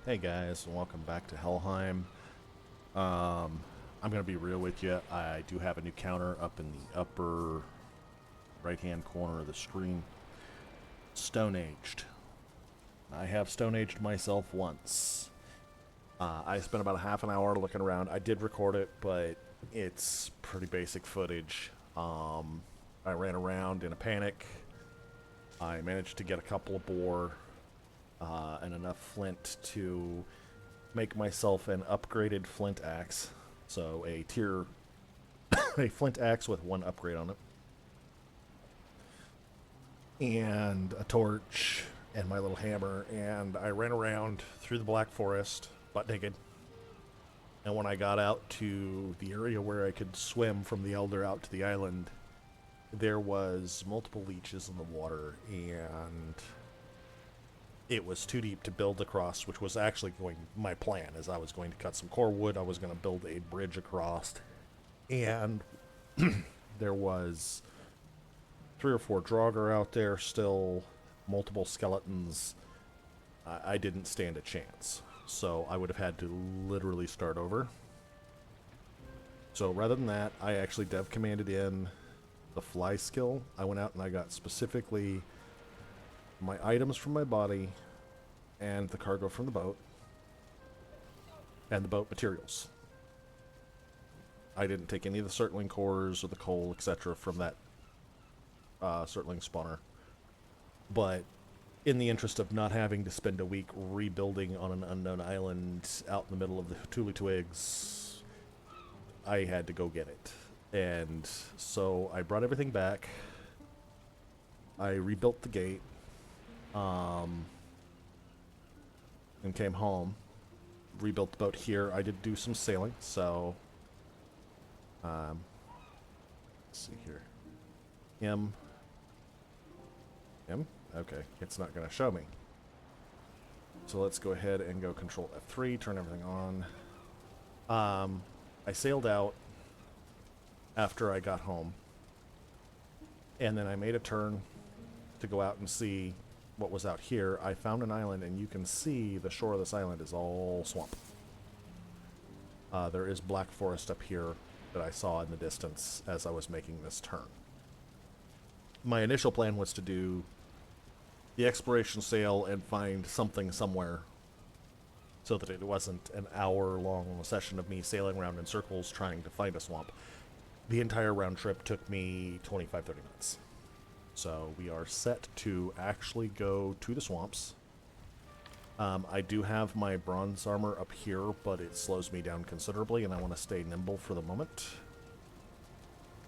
Hey guys, and welcome back to HellHeim. I'm gonna be real with you. I do have a new counter up in the upper right-hand corner of the screen. Stone Aged. I have Stone Aged myself once. I spent about a half an hour looking around. I did record it, but it's pretty basic footage. I ran around in a panic. I managed to get a couple of boar and enough flint to make myself an upgraded flint axe. So a flint axe with one upgrade on it, and a torch and my little hammer. And I ran around through the Black Forest, butt naked. And when I got out to the area where I could swim from the Elder out to the island, there was multiple leeches in the water, and it was too deep to build across, which was actually my plan, as I was going to cut some core wood. I was going to build a bridge across, and there was 3 or 4 Draugr out there still, multiple skeletons. I didn't stand a chance, so I would have had to literally start over. So rather than that, I actually dev commanded in the fly skill. I went out and I got specifically my items from my body and the cargo from the boat and the boat materials. I didn't take any of the circling cores or the coal, etc. from that circling spawner. But in the interest of not having to spend a week rebuilding on an unknown island out in the middle of the Tulu Twigs, I had to go get it. And so I brought everything back. I rebuilt the gate. And came home, rebuilt the boat here. I did do some sailing, so let's see here. M. Okay, it's not going to show me. So let's go ahead and go Control F3, turn everything on. I sailed out after I got home, and then I made a turn to go out and see what was out here. I found an island, and you can see the shore of this island is all swamp. There is black forest up here that I saw in the distance as I was making this turn. My initial plan was to do the exploration sail and find something somewhere so that it wasn't an hour-long session of me sailing around in circles trying to find a swamp. The entire round trip took me 25-30 minutes. So we are set to actually go to the swamps. I do have my bronze armor up here, but it slows me down considerably, and I want to stay nimble for the moment.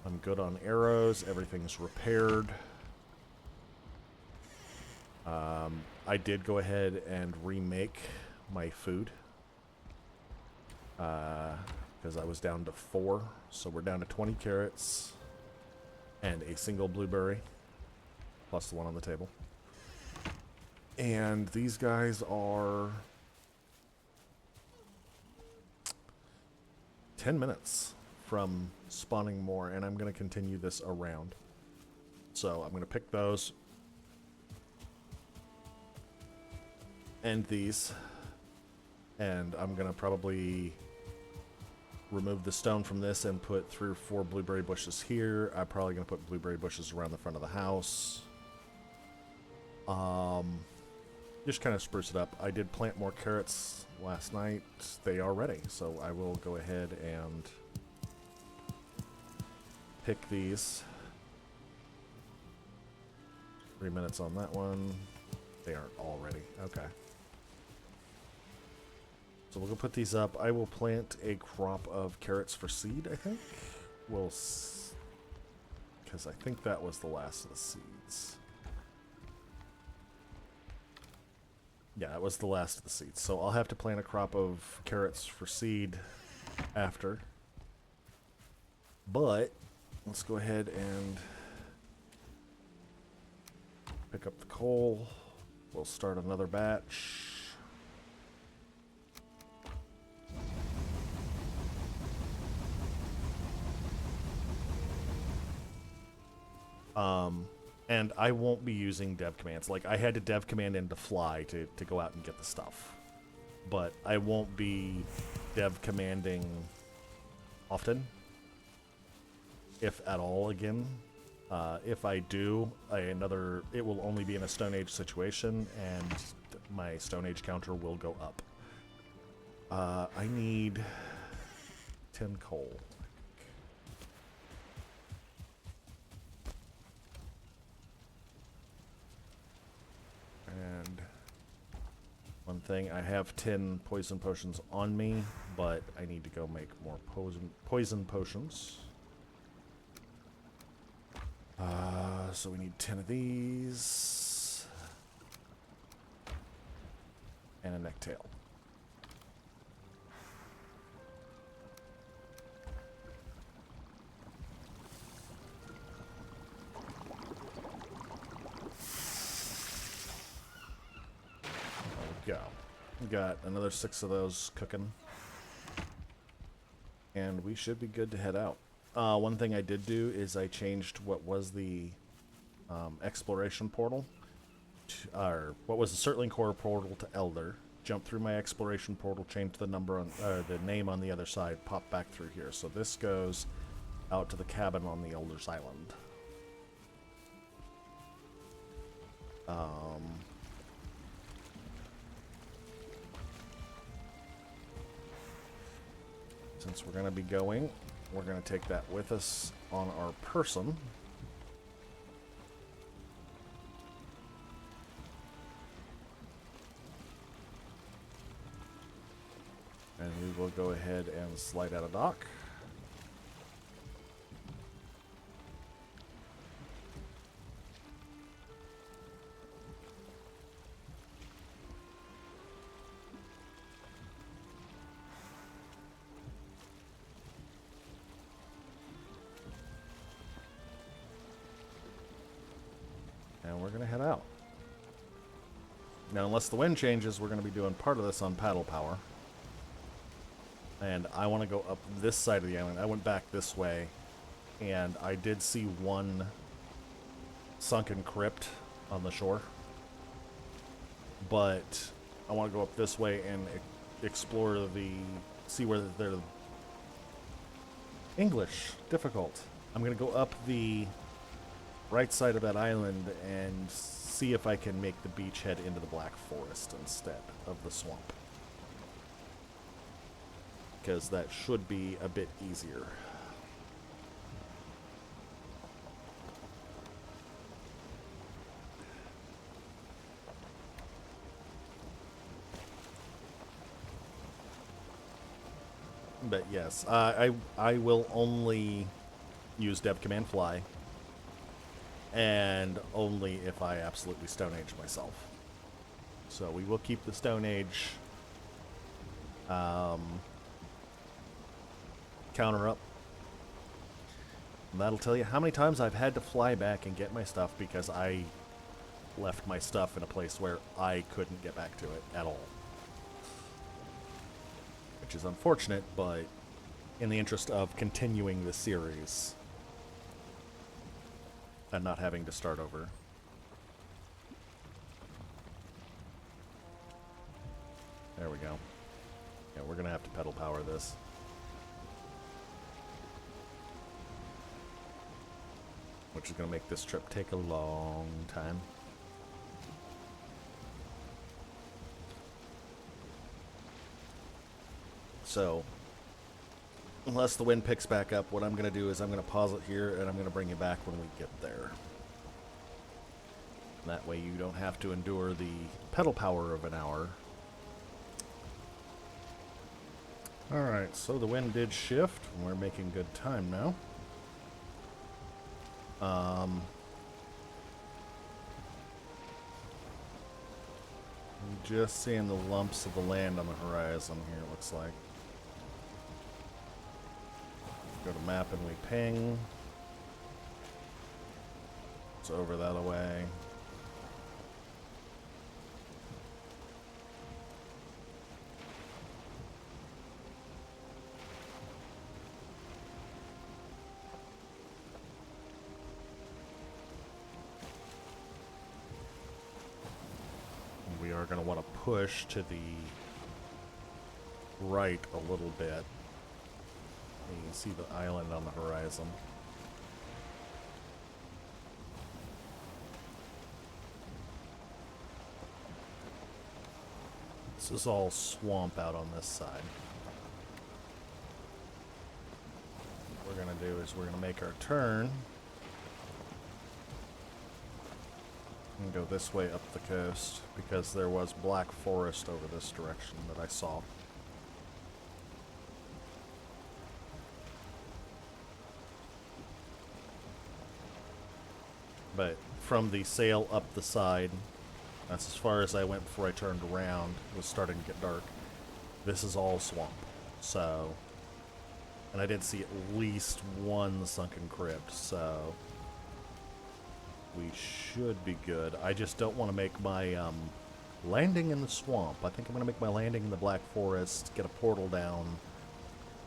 I'm good on arrows. Everything's repaired. I did go ahead and remake my food, because I was down to 4. So we're down to 20 carrots and a single blueberry, plus the one on the table. And these guys are 10 minutes from spawning more, and I'm going to continue this around. So I'm going to pick those. And these. And I'm going to probably remove the stone from this and put 3 or 4 blueberry bushes here. I'm probably going to put blueberry bushes around the front of the house. Just kind of spruce it up. I did plant more carrots last night. They are ready, so I will go ahead and pick these. 3 minutes on that one. They aren't all ready. Okay. So we'll go put these up. I will plant a crop of carrots for seed, I think. Because I think that was the last of the seeds. Yeah, it was the last of the seeds. So I'll have to plant a crop of carrots for seed after. But let's go ahead and pick up the coal. We'll start another batch. And I won't be using dev commands. Like, I had to dev command in to fly to go out and get the stuff. but I won't be dev commanding often, if at all again. If I do, it will only be in a Stone Age situation, and my Stone Age counter will go up. I need 10 coal. And one thing, I have 10 poison potions on me, but I need to go make more poison potions. So we need 10 of these. And a necktail. There we go. We got another 6 of those cooking. And we should be good to head out. One thing I did do is I changed what was the exploration portal, or what was the Circling Core portal to Elder. Jumped through my exploration portal, changed the number on, the name on the other side, popped back through here. So this goes out to the cabin on the Elder's Island. Since we're going to be going, we're going to take that with us on our person. And we will go ahead and slide out of dock. And we're going to head out. Now, unless the wind changes, we're going to be doing part of this on paddle power. And I want to go up this side of the island. I went back this way, and I did see one sunken crypt on the shore. But I want to go up this way and explore see where they're English, difficult. I'm going to go up the right side of that island and see if I can make the beach head into the Black Forest instead of the swamp. Because that should be a bit easier. But yes, I will only use dev command fly, and only if I absolutely Stone Age myself. So we will keep the Stone Age counter up. And that'll tell you how many times I've had to fly back and get my stuff because I left my stuff in a place where I couldn't get back to it at all. Which is unfortunate, but in the interest of continuing the series and not having to start over. There we go. Yeah, we're gonna have to pedal power this. Which is going to make this trip take a long time. So, unless the wind picks back up, what I'm going to do is I'm going to pause it here, and I'm going to bring you back when we get there. And that way you don't have to endure the pedal power of an hour. Alright, so the wind did shift, and we're making good time now. I'm just seeing the lumps of the land on the horizon here, it looks like. Go to map and we ping. It's over that away. We are going to want to push to the right a little bit. And you can see the island on the horizon. This is all swamp out on this side. What we're going to do is we're going to make our turn and go this way up the coast because there was black forest over this direction that I saw. But from the sail up the side, that's as far as I went before I turned around. It was starting to get dark. This is all swamp. So, and I did see at least one sunken crypt, so we should be good. I just don't want to make my landing in the swamp. I think I'm going to make my landing in the Black Forest, get a portal down,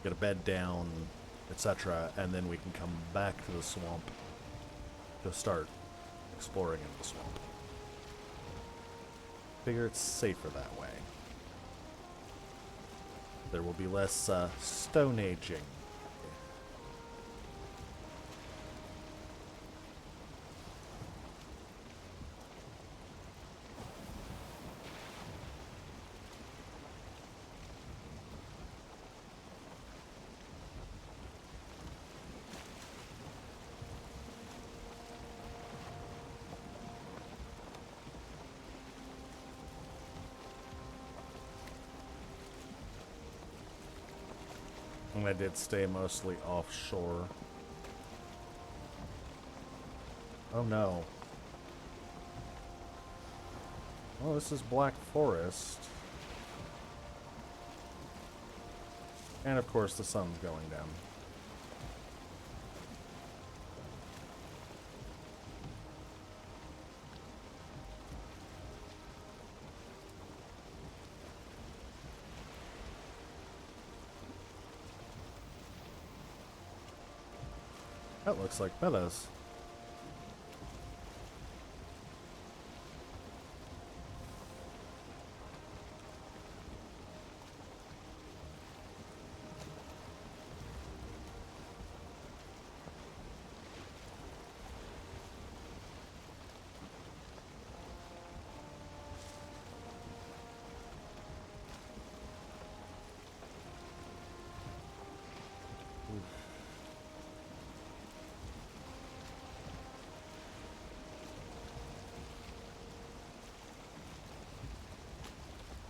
get a bed down, etc., and then we can come back to the swamp to start exploring in the swamp. Figure it's safer that way. There will be less stone aging. And I did stay mostly offshore. Oh no. Oh, this is Black Forest. And of course the sun's going down. That looks like meadows.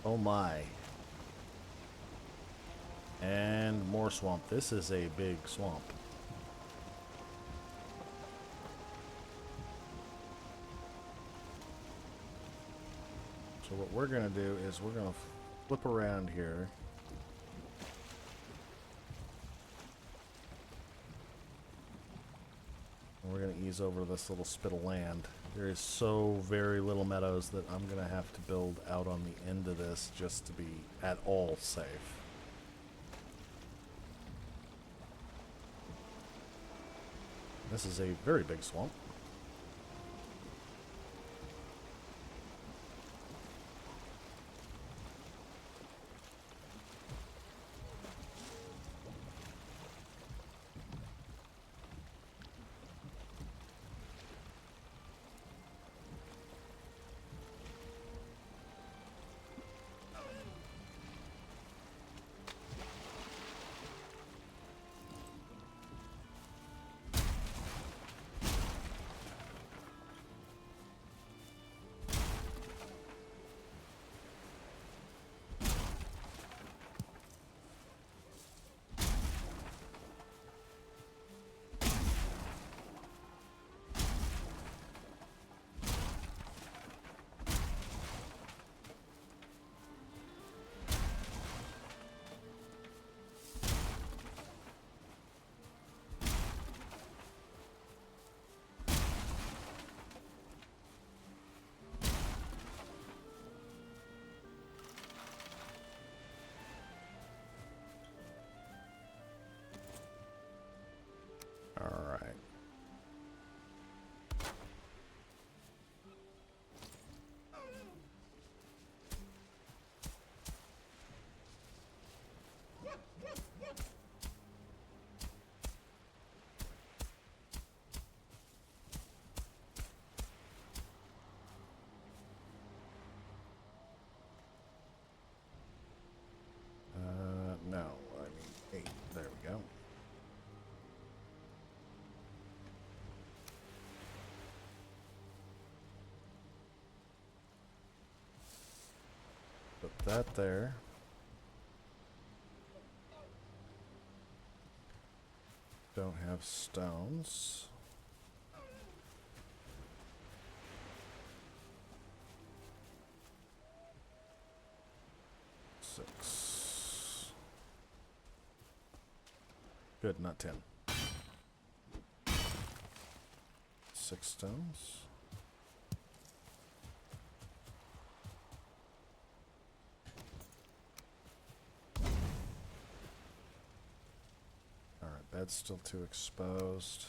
Oh my. And more swamp. This is a big swamp. So what we're going to do is we're going to flip around here. And we're going to ease over this little spit of land. There is so very little meadows that I'm going to have to build out on the end of this just to be at all safe. This is a very big swamp. Put that there. Don't have stones. Six. Good, not 10. 6 stones. Alright, bed's still too exposed.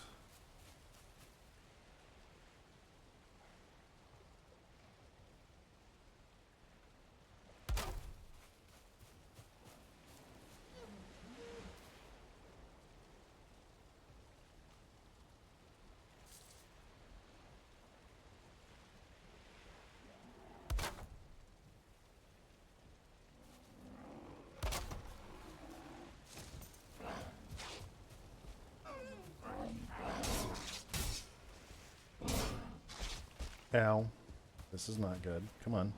Ow. This is not good. Come on.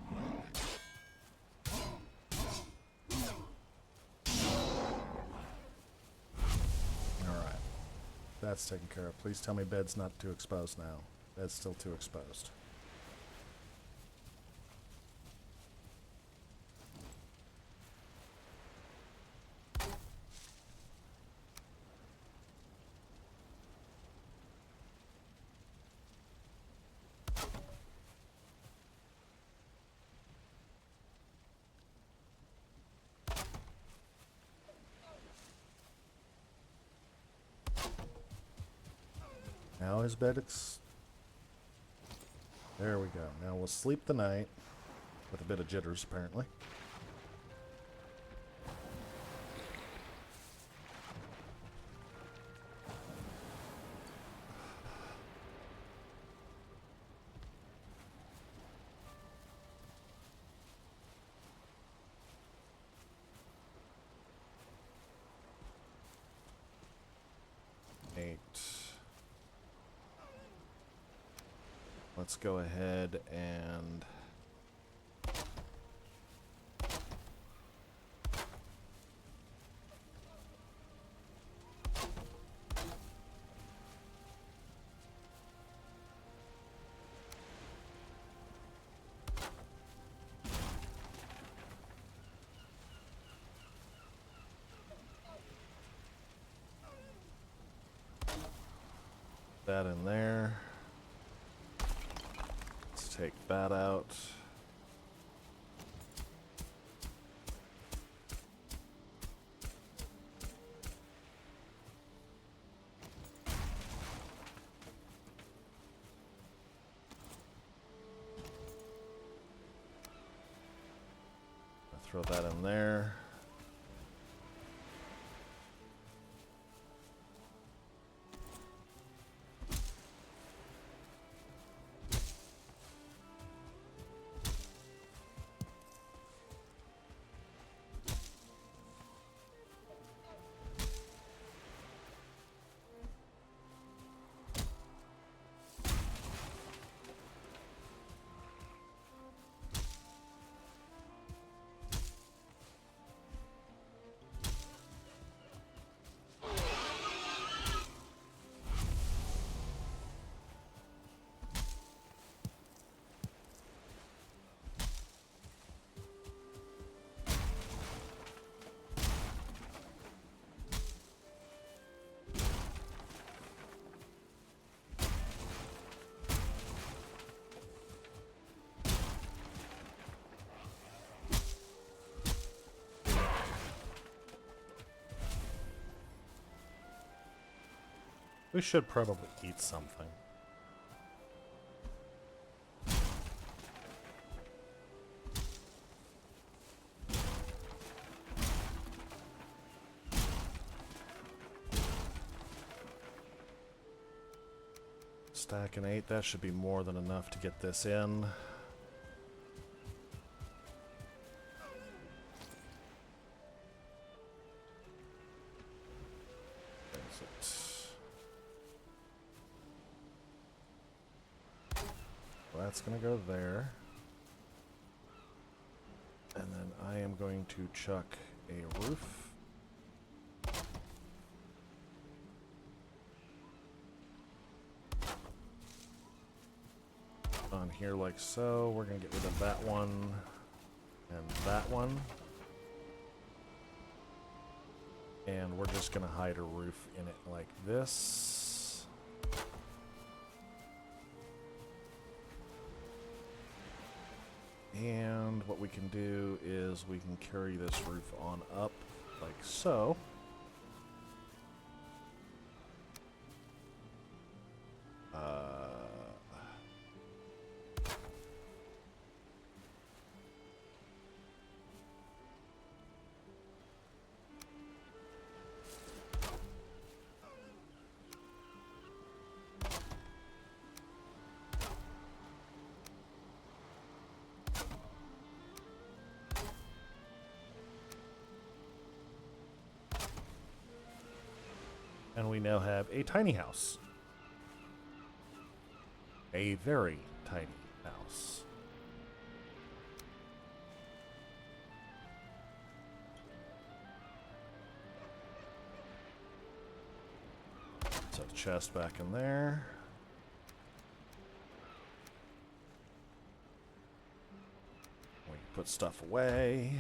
Alright. That's taken care of. Please tell me bed's not too exposed now. Bed's still too exposed. Now his bed there we go. Now we'll sleep the night with a bit of jitters, apparently. Let's go ahead and that in there. Take that out. Throw that in there. We should probably eat something. Stack and 8, that should be more than enough to get this in. That's gonna go there. And then I'm going to chuck a roof on here like so. We're going to get rid of that one and that one. And we're just going to hide a roof in it like this. And what we can do is we can carry this roof on up like so. And we now have a tiny house. A very tiny house. Set the chest back in there. We can put stuff away.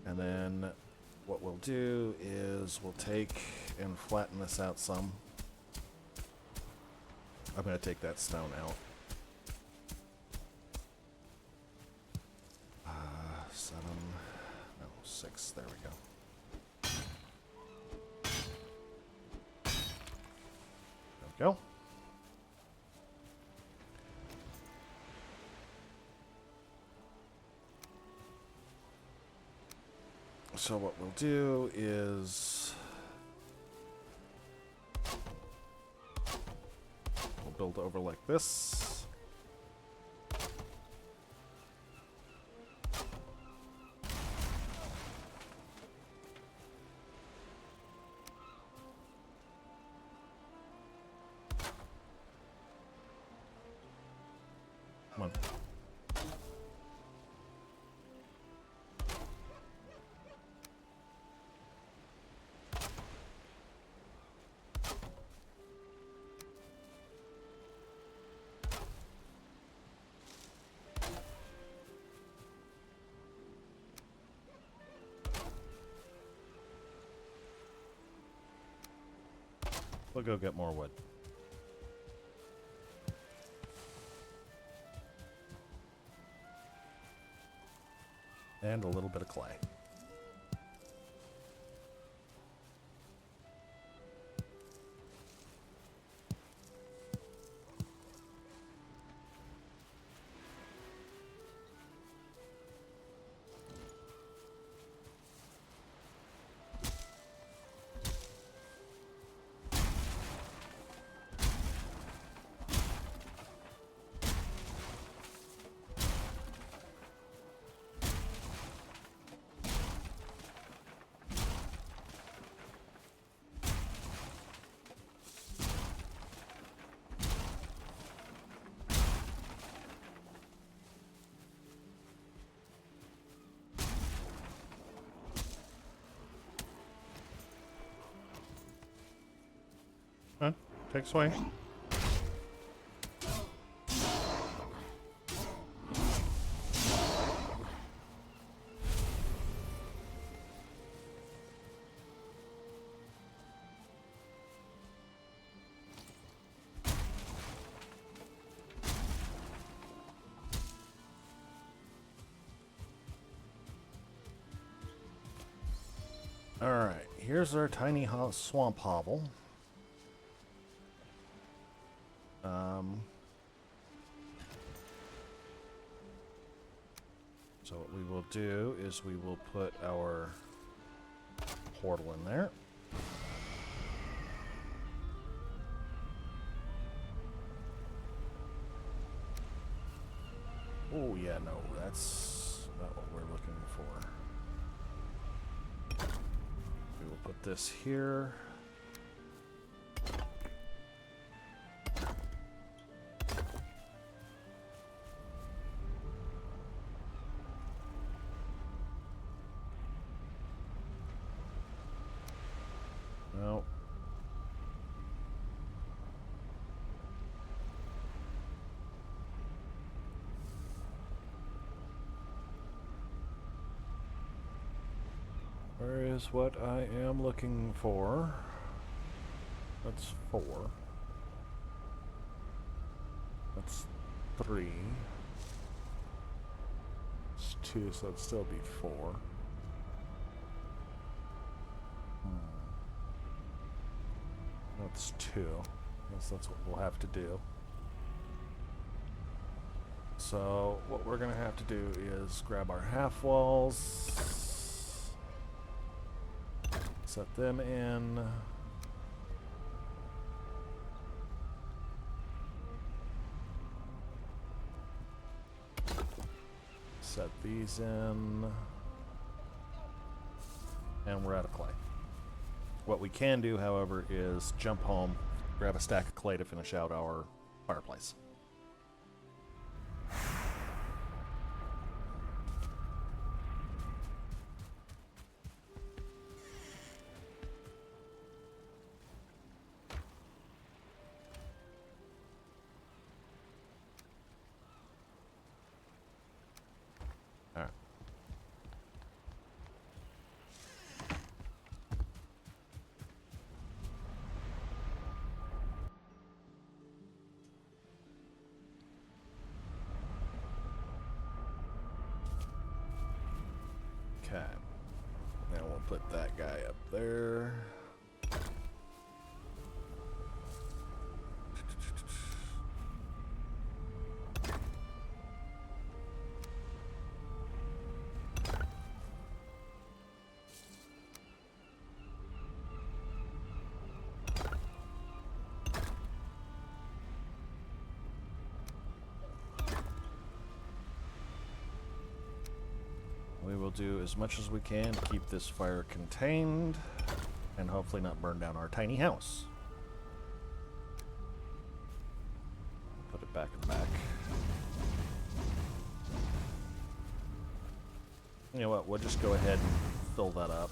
And then what we'll do is we'll take and flatten this out some. I'm going to take that stone out. 7, no, 6, there we go. There we go. So what we'll do is we'll build over like this. Come on. We'll go get more wood. And a little bit of clay. Huh? Take swing. All right, here's our tiny swamp hovel. So what we will do is we will put our portal in there. Oh yeah, no, that's not what we're looking for. We will put this here. is what I am looking for. That's 4. That's 3. It's 2, so it'd still be 4. That's 2. Guess that's what we'll have to do. So what we're gonna have to do is grab our half walls, set them in. Set these in. And we're out of clay. What we can do, however, is jump home, grab a stack of clay to finish out our fireplace. Alright. Okay. Now we'll put that guy up there. We will do as much as we can to keep this fire contained and hopefully not burn down our tiny house. Put it back and back. You know what, we'll just go ahead and fill that up.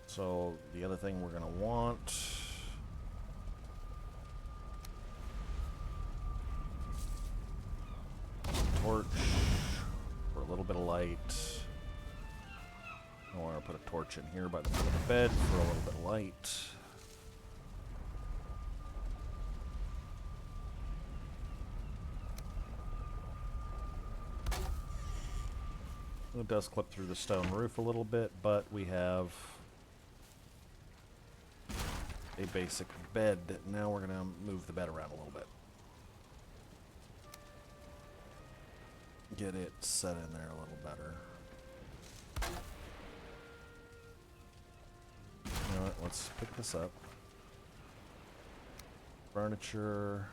So the other thing we're gonna want torch for a little bit of light. I want to put a torch in here by the foot of the bed for a little bit of light. It does clip through the stone roof a little bit, but we have a basic bed. Now we're going to move the bed around a little bit. Get it set in there a little better. You know what, let's pick this up. Furniture.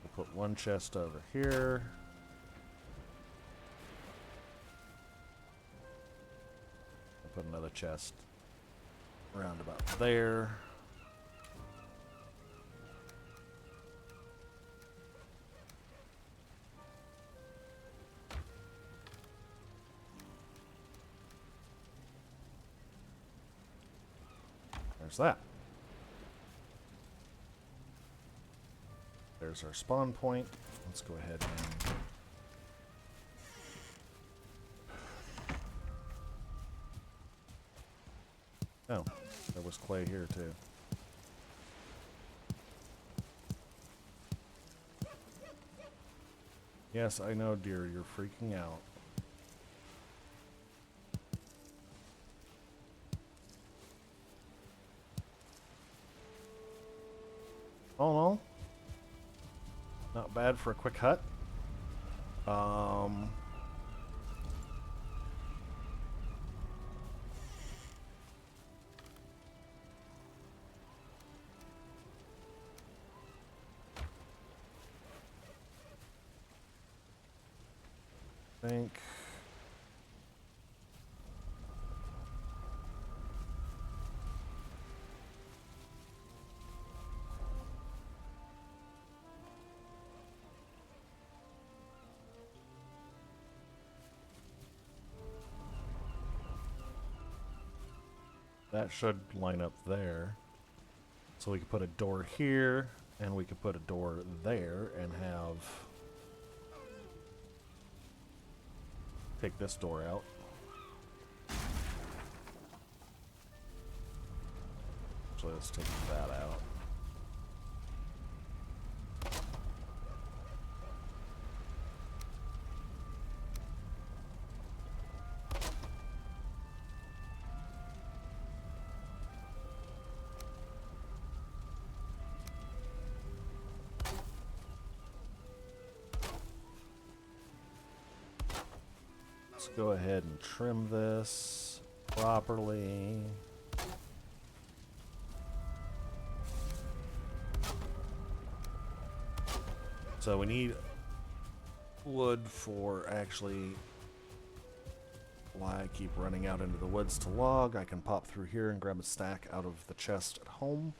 We'll put one chest over here. We'll put another chest around about there. There's that. There's our spawn point. Let's go ahead and oh, there was clay here too. Yes, I know, dear, you're freaking out. Oh no. Not bad for a quick hut. Think. That should line up there. So we could put a door here, and we could put a door there, and have... Take this door out. So let's take that out. Let's go ahead and trim this properly. So we need wood for actually, why I keep running out into the woods to log. I can pop through here and grab a stack out of the chest at home.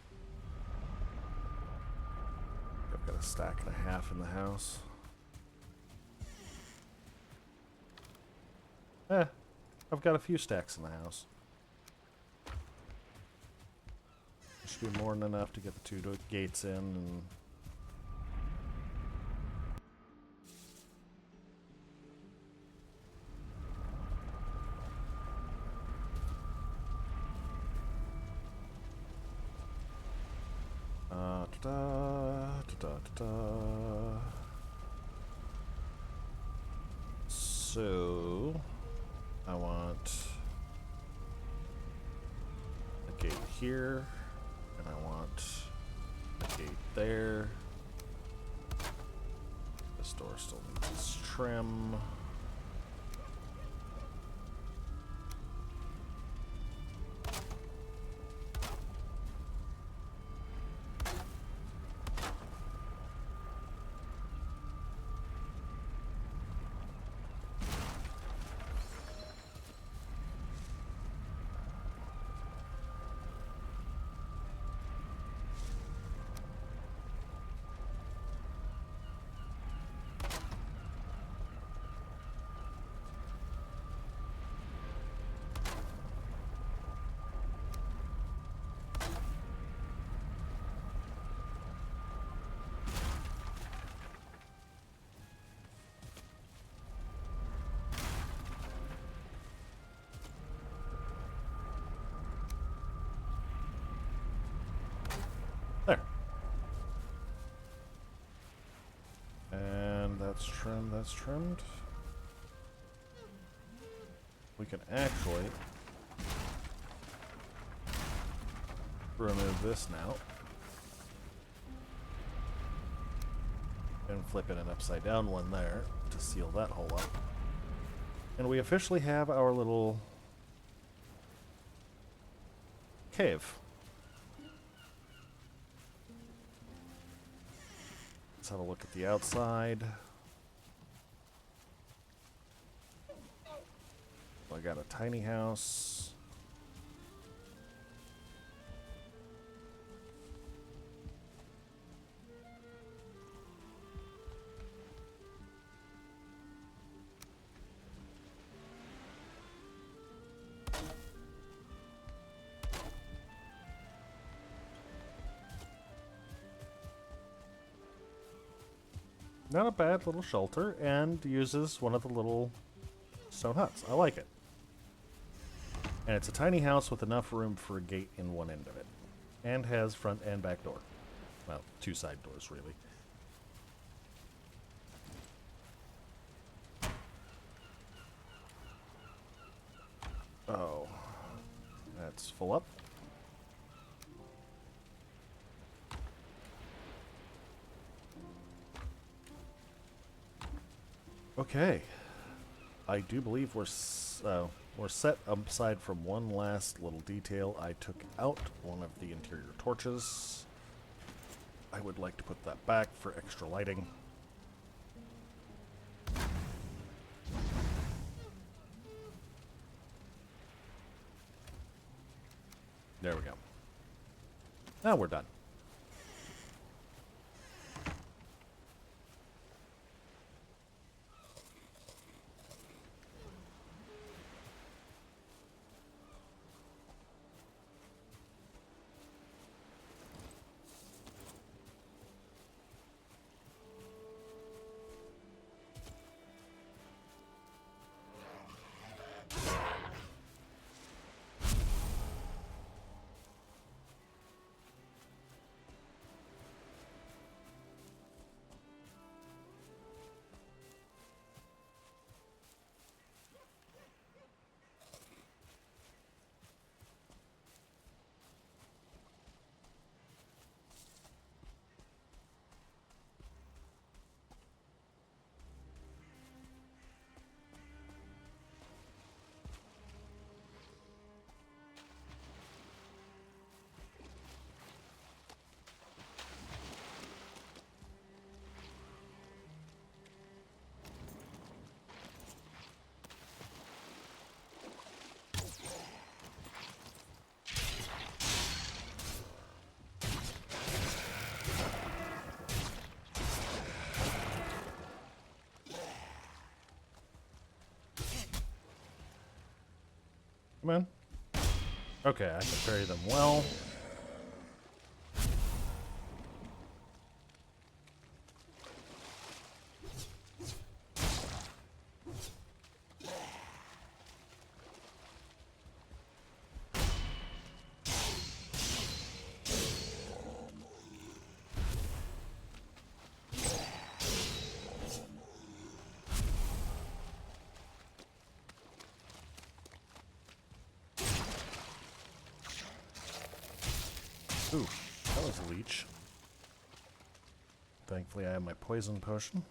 I've got a stack and a half in the house. I've got a few stacks in the house. Should be more than enough to get the 2 gates in and... So, I want a gate here, and I want a gate there. This door still needs trim. There. And that's trimmed, that's trimmed. We can actually remove this now. And flip it an upside down one there to seal that hole up. And we officially have our little cave. Let's have a look at the outside. I got a tiny house. Not a bad little shelter, and uses one of the little stone huts. I like it. And it's a tiny house with enough room for a gate in one end of it. And has front and back door. Well, 2 side doors, really. Oh. That's full up. Okay. I do believe we're set aside from one last little detail. I took out one of the interior torches. I would like to put that back for extra lighting. There we go. Now we're done. Come on. Okay, I can parry them well. Ooh, that was a leech. Thankfully I have my poison potion.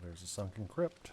There's a sunken crypt.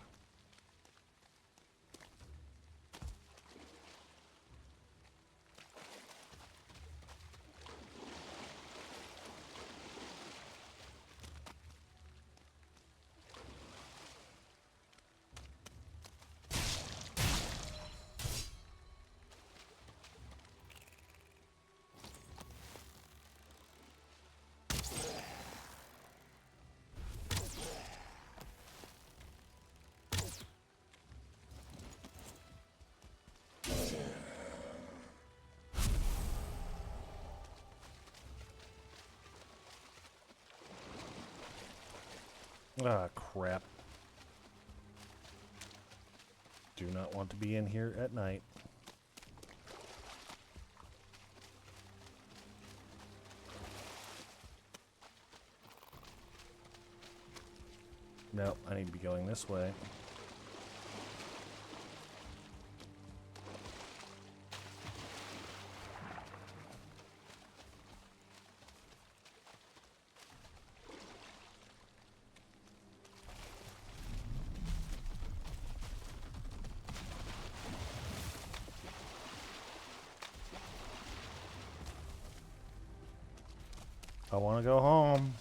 Ah, crap. Do not want to be in here at night. No, I need to be going this way. I want to go home.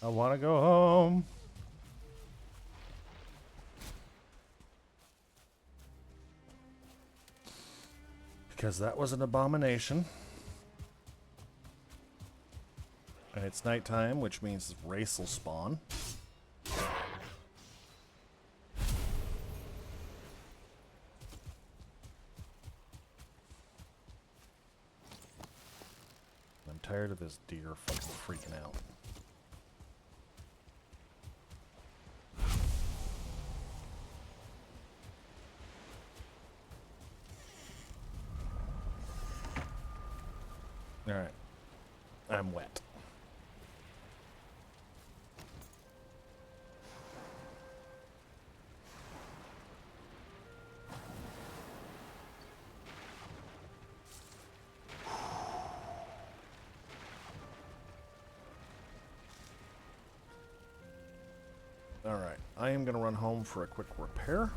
I want to go home. Because that was an abomination. And it's nighttime, which means race will spawn. I'm tired of this deer fucking freaking out. Alright. I'm wet. Alright, I am going to run home for a quick repair.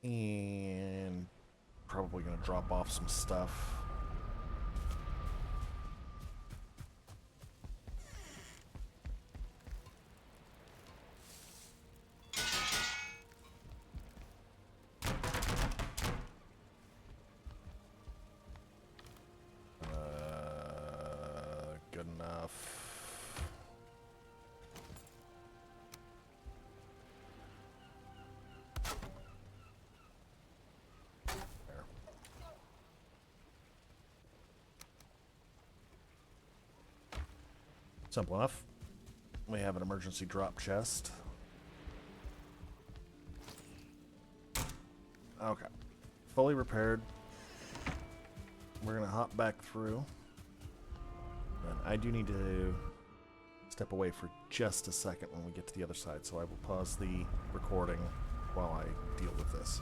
And probably going to drop off some stuff. Good enough. Simple enough. We have an emergency drop chest. Okay. Fully repaired. We're going to hop back through. And I do need to step away for just a second when we get to the other side, so I will pause the recording while I deal with this.